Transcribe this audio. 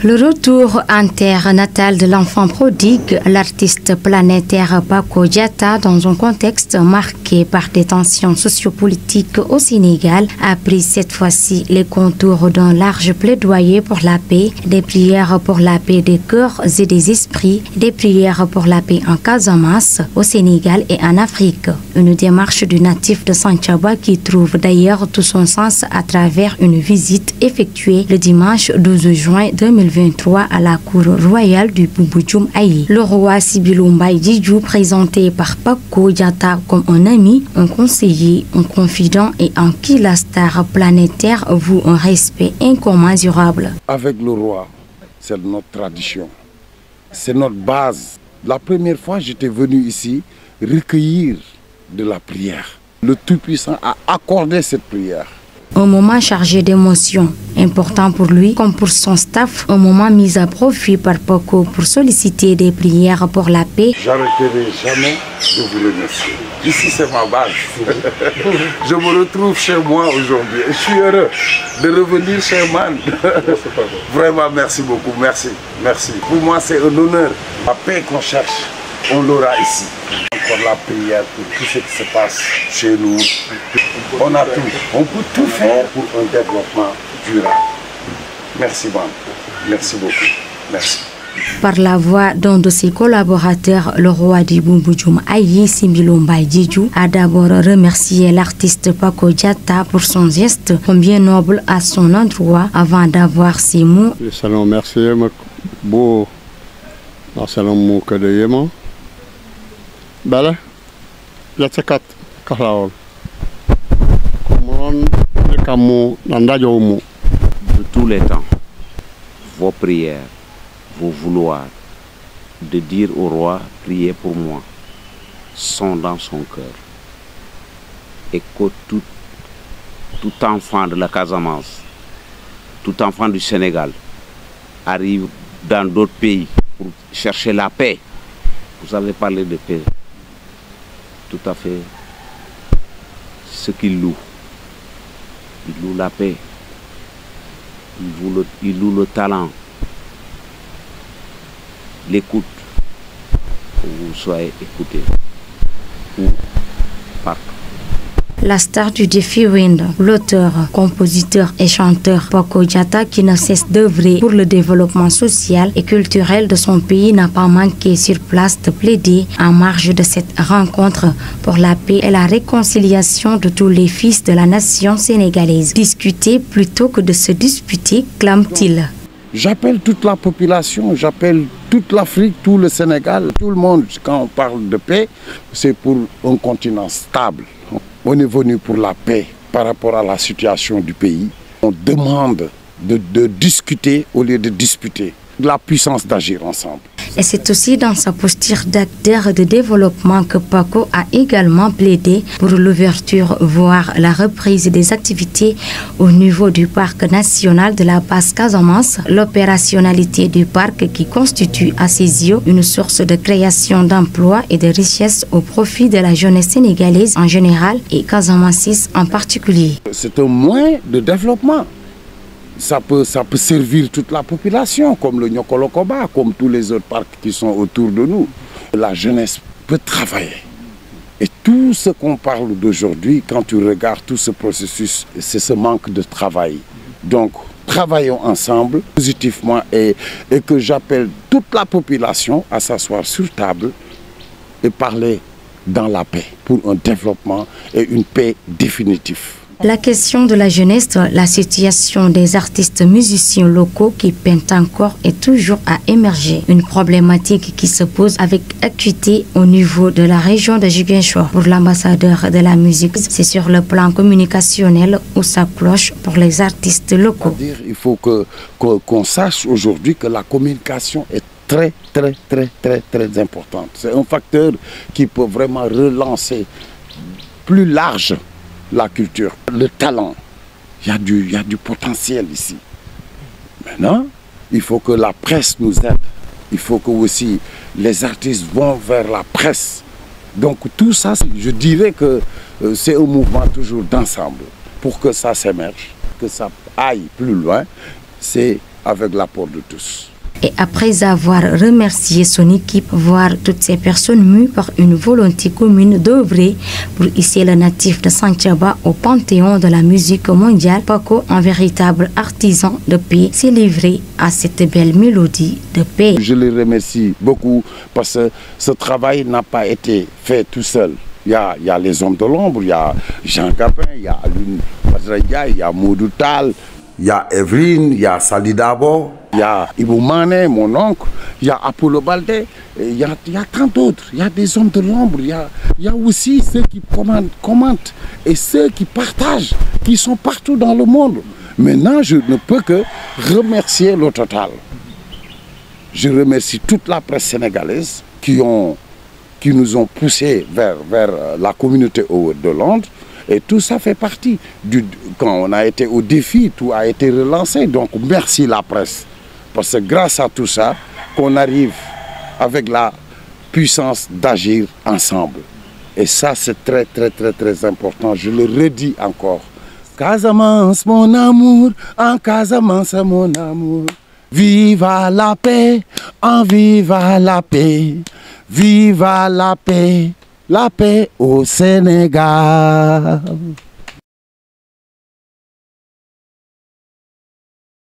Le retour en terre natale de l'enfant prodigue, l'artiste planétaire Paco Diatta, dans un contexte marqué par des tensions sociopolitiques au Sénégal, a pris cette fois-ci les contours d'un large plaidoyer pour la paix, des prières pour la paix des cœurs et des esprits, des prières pour la paix en Casamance, au Sénégal et en Afrique. Une démarche du natif de Santhiaba qui trouve d'ailleurs tout son sens à travers une visite effectuée le dimanche 12 juin 2023 à la cour royale du Boubou Aïe. Le roi Sibilou Mbaye Diédhiou, présenté par Paco Diatta comme un ami, un conseiller, un confident et en qui la star planétaire voue un respect incommensurable. Avec le roi, c'est notre tradition, c'est notre base. La première fois, j'étais venu ici recueillir de la prière. Le Tout-Puissant a accordé cette prière. Un moment chargé d'émotions, important pour lui comme pour son staff, un moment mis à profit par Paco pour solliciter des prières pour la paix. J'arrêterai jamais de vous remercier. Ici, c'est ma base. Je me retrouve chez moi aujourd'hui. Je suis heureux de revenir chez Man. Vraiment, merci beaucoup. Merci. Merci. Pour moi, c'est un honneur. La paix qu'on cherche, on l'aura ici. Encore la prière pour tout ce qui se passe chez nous. On a tout. On peut tout faire pour un développement durable. Merci, Man. Merci beaucoup. Merci. Par la voix d'un de ses collaborateurs, le roi du Boubou Aïe, Sibilou Mbaye Diédhiou, a d'abord remercié l'artiste Paco Diatta pour son geste bien noble à son endroit avant d'avoir ces mots. Salon merci beau salon mo kadeyema bala la takat kahlaol comme le camo nandajo mo de tous les temps vos prières, vos vouloirs de dire au roi, priez pour moi, sont dans son cœur. Et que tout enfant de la Casamance, tout enfant du Sénégal arrive dans d'autres pays pour chercher la paix. Vous avez parlé de paix. Tout à fait ce qu'il loue. Il loue la paix. Il loue le talent. L'écoute, que vous soyez écoutés ou partout. La star du défi Wind, l'auteur, compositeur et chanteur Paco Diatta, qui ne cesse d'œuvrer pour le développement social et culturel de son pays, n'a pas manqué sur place de plaider en marge de cette rencontre pour la paix et la réconciliation de tous les fils de la nation sénégalaise. Discuter plutôt que de se disputer, clame-t-il. J'appelle toute la population, j'appelle toute l'Afrique, tout le Sénégal, tout le monde. Quand on parle de paix, c'est pour un continent stable. On est venu pour la paix par rapport à la situation du pays. On demande de discuter au lieu de disputer, la puissance d'agir ensemble. Et c'est aussi dans sa posture d'acteur de développement que Paco a également plaidé pour l'ouverture, voire la reprise des activités au niveau du parc national de la Basse-Casamance. L'opérationnalité du parc qui constitue à ses yeux une source de création d'emplois et de richesses au profit de la jeunesse sénégalaise en général et casamançaise en particulier. C'est un moyen de développement. Ça peut servir toute la population, comme le Nyokolokoba, comme tous les autres parcs qui sont autour de nous. La jeunesse peut travailler. Et tout ce qu'on parle d'aujourd'hui, quand tu regardes tout ce processus, c'est ce manque de travail. Donc, travaillons ensemble, positivement, et que j'appelle toute la population à s'asseoir sur table et parler dans la paix, pour un développement et une paix définitive. La question de la jeunesse, la situation des artistes musiciens locaux qui peinent encore est toujours à émerger. Une problématique qui se pose avec acuité au niveau de la région de Ziguinchor. Pour l'ambassadeur de la musique, c'est sur le plan communicationnel où ça cloche pour les artistes locaux. Il faut qu'on sache aujourd'hui que la communication est très importante. C'est un facteur qui peut vraiment relancer plus large la culture, le talent. Il y a du potentiel ici. Maintenant, il faut que la presse nous aide. Il faut que aussi les artistes vont vers la presse. Donc tout ça, je dirais que c'est un mouvement toujours d'ensemble. Pour que ça s'émerge, que ça aille plus loin, c'est avec l'apport de tous. Et après avoir remercié son équipe, voir toutes ces personnes mues par une volonté commune d'œuvrer pour hisser le natif de Santhiaba au panthéon de la musique mondiale, Paco, un véritable artisan de paix, s'est livré à cette belle mélodie de paix. Je les remercie beaucoup parce que ce travail n'a pas été fait tout seul. Il y a les hommes de l'ombre, il y a Jean Capin, il y a Alun Patradia, il y a Modou Tal, il y a Evelyne, il y a Sali Dabo, il y a Ibou Mané, mon oncle, il y a Apollo Baldé, il y a tant d'autres. Il y a des hommes de l'ombre, il y a aussi ceux qui commentent et ceux qui partagent, qui sont partout dans le monde. Maintenant, je ne peux que remercier le total. Je remercie toute la presse sénégalaise qui nous ont poussés vers la communauté de Londres. Et tout ça fait partie quand on a été au défi, tout a été relancé. Donc merci la presse. Parce que grâce à tout ça, qu'on arrive avec la puissance d'agir ensemble. Et ça, c'est très, très, très, très important. Je le redis encore. Casamance, mon amour, en Casamance, mon amour. Viva la paix, en viva la paix. Viva la paix au Sénégal.